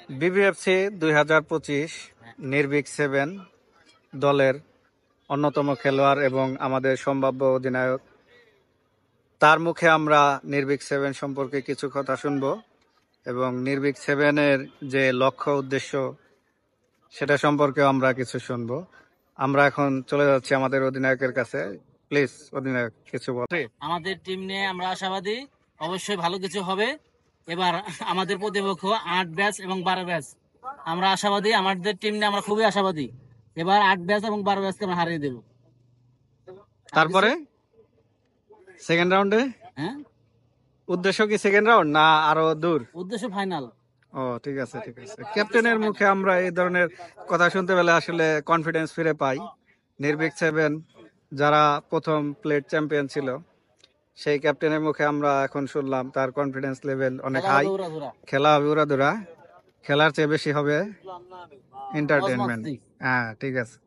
বিবিএফসি 2025 নির্ভীক 7 দলের অন্যতম খেলোয়াড় এবং আমাদের সম্ভাব্য অধিনায়ক, তার মুখে আমরা নির্ভীক 7 সম্পর্কে কিছু কথা শুনবো এবং নির্ভীক 7-এর যে লক্ষ্য উদ্দেশ্য সেটা সম্পর্কে আমরা কিছু শুনবো। আমরা এখন চলে যাচ্ছি আমাদের অধিনায়কের কাছে। প্লিজ অধিনায়ক কিছু বল। আমাদের টিম নিয়ে আমরা আশাবাদী, অবশ্যই ভালো কিছু হবে। এবার আমাদের প্রতিপক্ষ 8 ব্যাচ এবং 12 ব্যাচ, আমরা আশাবাদী। আমাদের টিম নিয়ে আমরা খুবই আশাবাদী। এবার 8 ব্যাচ এবং 12 ব্যাচকে আমরা হারিয়ে দেব। তারপরে সেকেন্ড রাউন্ডে হ্যাঁ, উদ্দেশ্য কি সেকেন্ড রাউন্ড না আরো দূর? উদ্দেশ্য ফাইনাল। ও ঠিক আছে ঠিক আছে। ক্যাপ্টেনের মুখে আমরা এই ধরনের কথা শুনতে পেলে আসলে কনফিডেন্স ফিরে পাই। নির্ভীক 7 যারা প্রথম প্লেট চ্যাম্পিয়ন ছিল, সেই ক্যাপ্টেনের মুখে আমরা এখন শুনলাম তার কনফিডেন্স লেভেল অনেক হাই। খেলা হবে উড়াধুরা, খেলার চেয়ে বেশি হবে এন্টারটেনমেন্ট। হ্যাঁ ঠিক আছে।